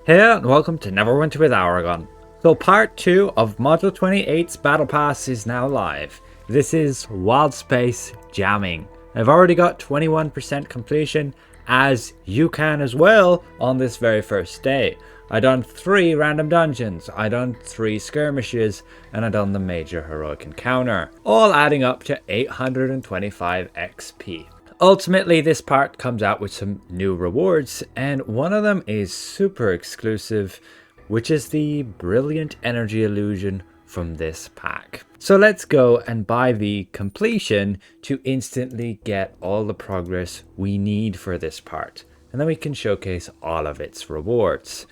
Hello and welcome to Neverwinter with Aragon. So part 2 of Module 28's Battle Pass is now live. This is Wild Space Jamming. I've already got 21% completion, as you can as well on this very first day. I done 3 random dungeons, I done 3 skirmishes, and I done the major heroic encounter, all adding up to 825 XP. Ultimately, this part comes out with some new rewards, and one of them is super exclusive, which is the Brilliant Energy Illusion from this pack. So let's go and buy the completion to instantly get all the progress we need for this part, and then we can showcase all of its rewards.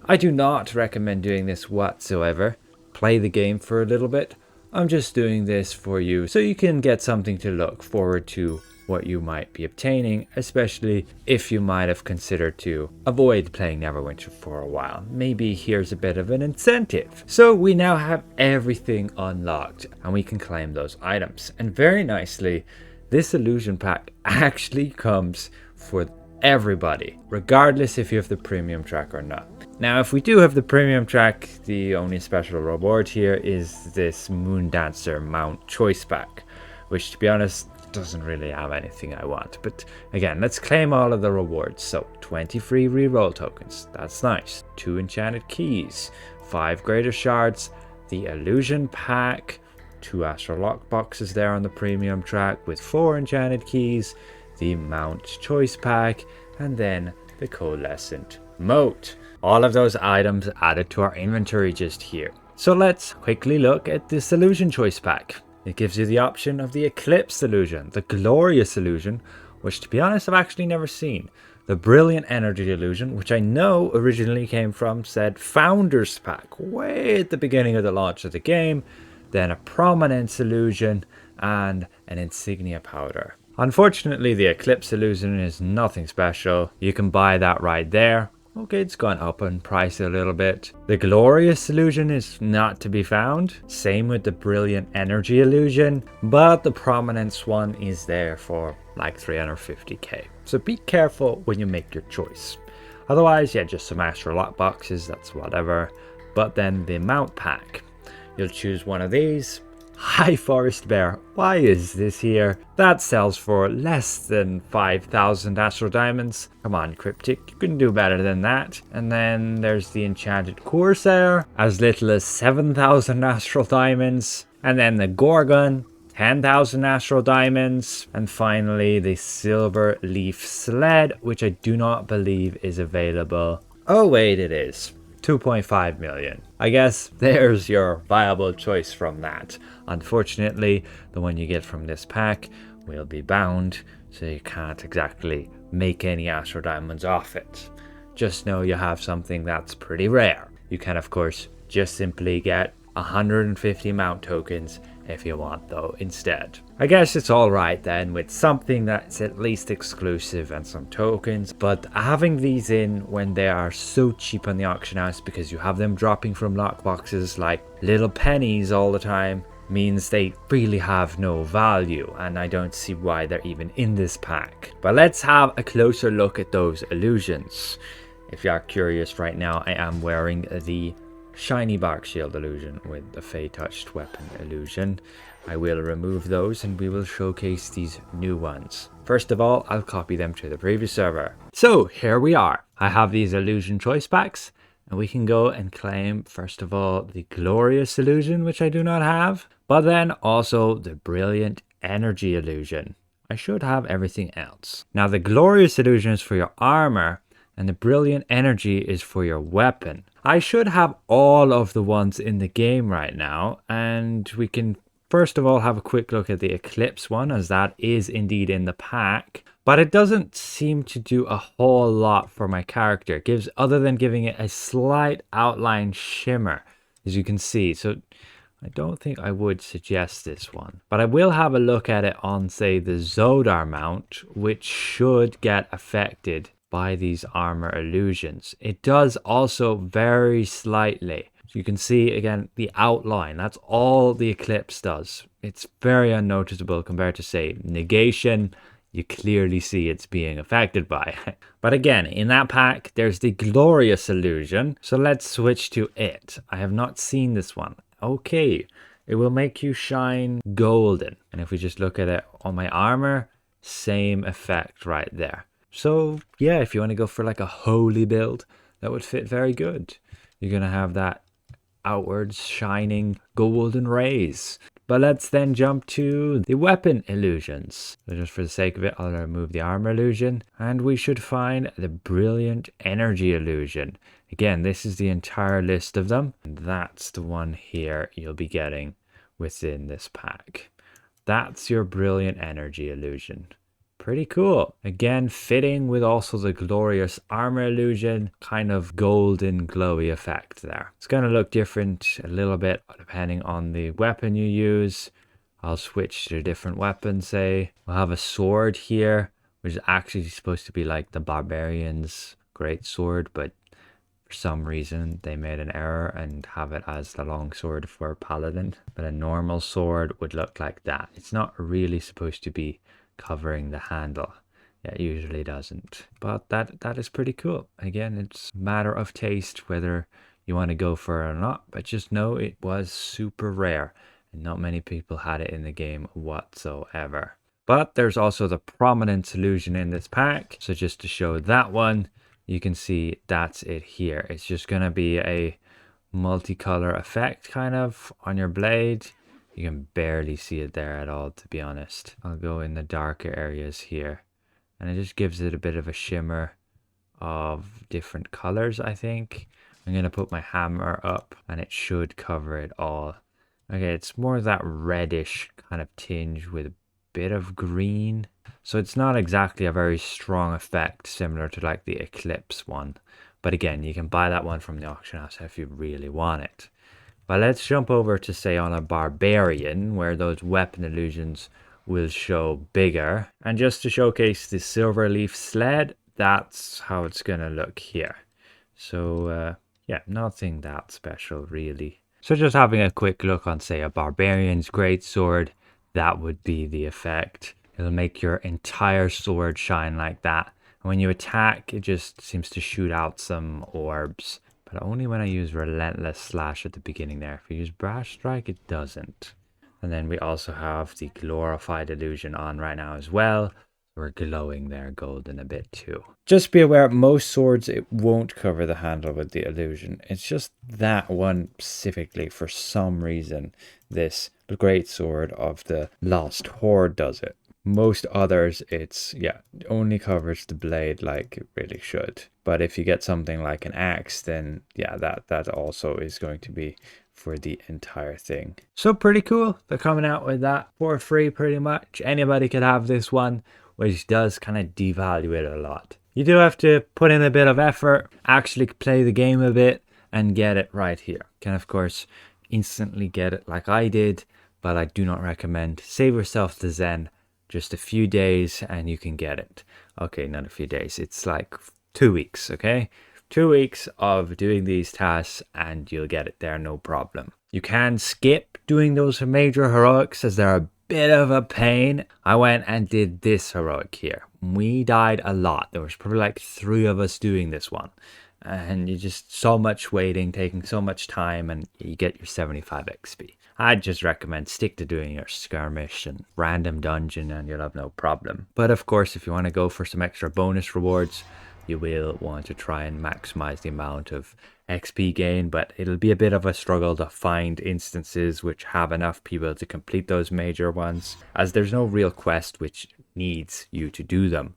I do not recommend doing this whatsoever. Play the game for a little bit. I'm just doing this for you so you can get something to look forward to what you might be obtaining, especially if you might have considered to avoid playing Neverwinter for a while. Maybe here's a bit of an incentive. So we now have everything unlocked and we can claim those items. And very nicely, this illusion pack actually comes for everybody, regardless if you have the premium track or not. Now, if we do have the premium track, the only special reward here is this Moon Dancer mount choice pack, which, to be honest, doesn't really have anything I want. But again, let's claim all of the rewards. So 20 free reroll tokens, that's nice. 2 enchanted keys, 5 greater shards, the illusion pack, 2 astral lock boxes there on the premium track with 4 enchanted keys, the mount choice pack, and then the coalescent moat. All of those items added to our inventory just here. So let's quickly look at this illusion choice pack. It gives you the option of the Eclipse Illusion, the Glorious Illusion, which, to be honest, I've actually never seen. The Brilliant Energy Illusion, which I know originally came from said Founders Pack way at the beginning of the launch of the game. Then a Prominence Illusion and an Insignia Powder. Unfortunately, the Eclipse Illusion is nothing special. You can buy that right there. Okay, it's gone up in price a little bit. The Glorious Illusion is not to be found. Same with the Brilliant Energy Illusion. But the Prominence one is there for like 350k. So be careful when you make your choice. Otherwise, yeah, just some astral lock boxes, that's whatever. But then the Mount Pack. You'll choose one of these. High Forest Bear, why is this here? That sells for less than 5,000 astral diamonds. Come on, Cryptic, you can do better than that. And then there's the Enchanted Corsair, as little as 7,000 astral diamonds. And then the Gorgon, 10,000 astral diamonds. And finally the Silver Leaf Sled, which I do not believe is available. Oh wait, it is. 2.5 million. I guess there's your viable choice from that. Unfortunately, the one you get from this pack will be bound, so you can't exactly make any astral diamonds off it. Just know you have something that's pretty rare. You can, of course, just simply get 150 mount tokens if you want, though, instead. I guess it's alright then with something that's at least exclusive and some tokens, but having these in when they are so cheap on the auction house because you have them dropping from lockboxes like little pennies all the time means they really have no value, and I don't see why they're even in this pack. But let's have a closer look at those illusions. If you are curious right now, I am wearing the Shiny Bark Shield illusion with the Fey Touched Weapon illusion. I will remove those and we will showcase these new ones. First of all, I'll copy them to the previous server. So here we are. I have these illusion choice packs and we can go and claim, first of all, the Glorious Illusion, which I do not have, but then also the Brilliant Energy Illusion. I should have everything else. Now the Glorious Illusion is for your armor and the Brilliant Energy is for your weapon. I should have all of the ones in the game right now, and we can first of all have a quick look at the Eclipse one, as that is indeed in the pack, but it doesn't seem to do a whole lot for my character. It gives, other than giving it a slight outline shimmer, as you can see. So I don't think I would suggest this one, but I will have a look at it on, say, the Zodar mount, which should get affected by these armor illusions. It does also very slightly. So you can see again the outline. That's all the Eclipse does. It's very unnoticeable compared to, say, Negation. you clearly see it's being affected by. But again, in that pack, there's the Glorious Illusion. So let's switch to it. I have not seen this one. Okay, it will make you shine golden. And if we just look at it on my armor, same effect right there. So yeah, if you want to go for like a holy build, that would fit very good. You're going to have that outwards shining golden rays. But let's then jump to the weapon illusions. So just for the sake of it, I'll remove the armor illusion. And we should find the brilliant energy illusion. Again, this is the entire list of them. And that's the one here you'll be getting within this pack. That's your brilliant energy illusion. Pretty cool. Again, fitting with also the glorious armor illusion, kind of golden glowy effect there. It's going to look different a little bit depending on the weapon you use. I'll switch to a different weapon, say. We'll have a sword here, which is actually supposed to be like the barbarian's great sword, but for some reason they made an error and have it as the long sword for paladin. But a normal sword would look like that. It's not really supposed to be covering the handle. Yeah, it usually doesn't, but that is pretty cool. Again, it's a matter of taste whether you want to go for it or not, but just know it was super rare and not many people had it in the game whatsoever. But there's also the prominence illusion in this pack, so just to show that one, you can see that's it here. It's just going to be a multicolor effect kind of on your blade. You can barely see it there at all, to be honest. I'll go in the darker areas here. And it just gives it a bit of a shimmer of different colors, I think. I'm going to put my hammer up and it should cover it all. Okay, it's more that reddish kind of tinge with a bit of green. So it's not exactly a very strong effect, similar to like the Eclipse one. But again, you can buy that one from the auction house if you really want it. But let's jump over to, say, on a barbarian, where those weapon illusions will show bigger. And just to showcase the Silverleaf Sled, that's how it's going to look here. So, yeah, nothing that special, really. So just having a quick look on, say, a barbarian's greatsword, that would be the effect. It'll make your entire sword shine like that. And when you attack, it just seems to shoot out some orbs. But only when I use Relentless Slash at the beginning there. If you use Brash Strike, it doesn't. And then we also have the Glorified Illusion on right now as well. We're glowing there golden a bit too. Just be aware, most swords, it won't cover the handle with the illusion. It's just that one specifically, for some reason, this great sword of the Lost Horde does it. Most others, it's, yeah, only covers the blade like it really should. But if you get something like an axe, then yeah, that also is going to be for the entire thing. So pretty cool. They're coming out with that for free pretty much. Anybody could have this one, which does kind of devalue it a lot. You do have to put in a bit of effort, actually play the game a bit, and get it right here. Can of course instantly get it like I did, but I do not recommend. Save yourself the Zen. Just a few days and you can get it. Okay, not a few days. It's like 2 weeks, okay? 2 weeks of doing these tasks and you'll get it there, no problem. You can skip doing those major heroics as they're a bit of a pain. I went and did this heroic here. We died a lot. There was probably like 3 of us doing this one. And you just so much waiting, taking so much time, and you get your 75 XP. I'd just recommend stick to doing your skirmish and random dungeon and you'll have no problem. But of course, if you want to go for some extra bonus rewards, you will want to try and maximize the amount of XP gain, but it'll be a bit of a struggle to find instances which have enough people to complete those major ones, as there's no real quest which needs you to do them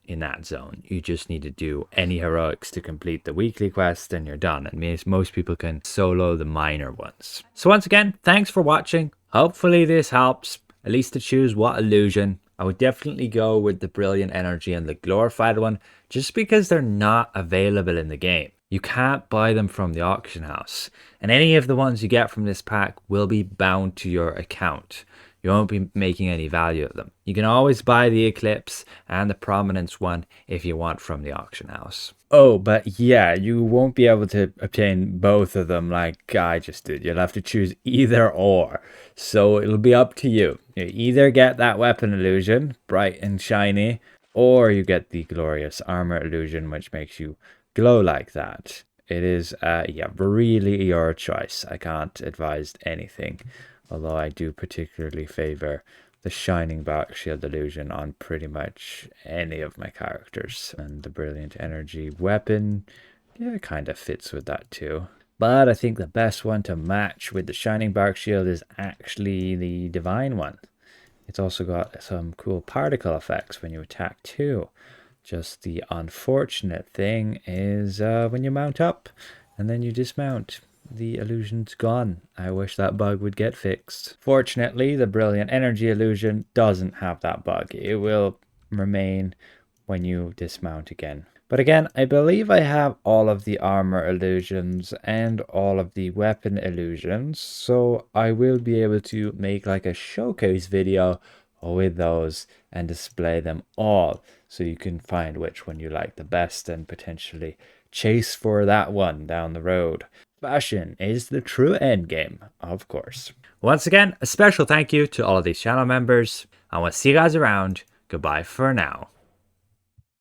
in that zone. You just need to do any heroics to complete the weekly quest and you're done. And most people can solo the minor ones. So once again, thanks for watching. Hopefully this helps, at least to choose what illusion. I would definitely go with the Brilliant Energy and the Glorified one, just because they're not available in the game. You can't buy them from the auction house. And any of the ones you get from this pack will be bound to your account. you won't be making any value of them. You can always buy the Eclipse and the Prominence one if you want from the auction house. Oh, but yeah, you won't be able to obtain both of them like I just did. You'll have to choose either or. So it'll be up to you. You either get that weapon illusion, bright and shiny, or you get the glorious armor illusion, which makes you glow like that. It is, yeah, really your choice. I can't advise anything, although I do particularly favor the Shining Bark Shield illusion on pretty much any of my characters. And the Brilliant Energy weapon, yeah, kind of fits with that too. But I think the best one to match with the Shining Bark Shield is actually the Divine one. It's also got some cool particle effects when you attack too. Just the unfortunate thing is when you mount up and then you dismount, the illusion's gone. I wish that bug would get fixed. Fortunately, the Brilliant Energy illusion doesn't have that bug. It will remain when you dismount again. But again, I believe I have all of the armor illusions and all of the weapon illusions, so I will be able to make like a showcase video with those and display them all so you can find which one you like the best and potentially chase for that one down the road. Fashion is the true end game, of course. Once again, a special thank you to all of these channel members. I want to see you guys around. Goodbye for now.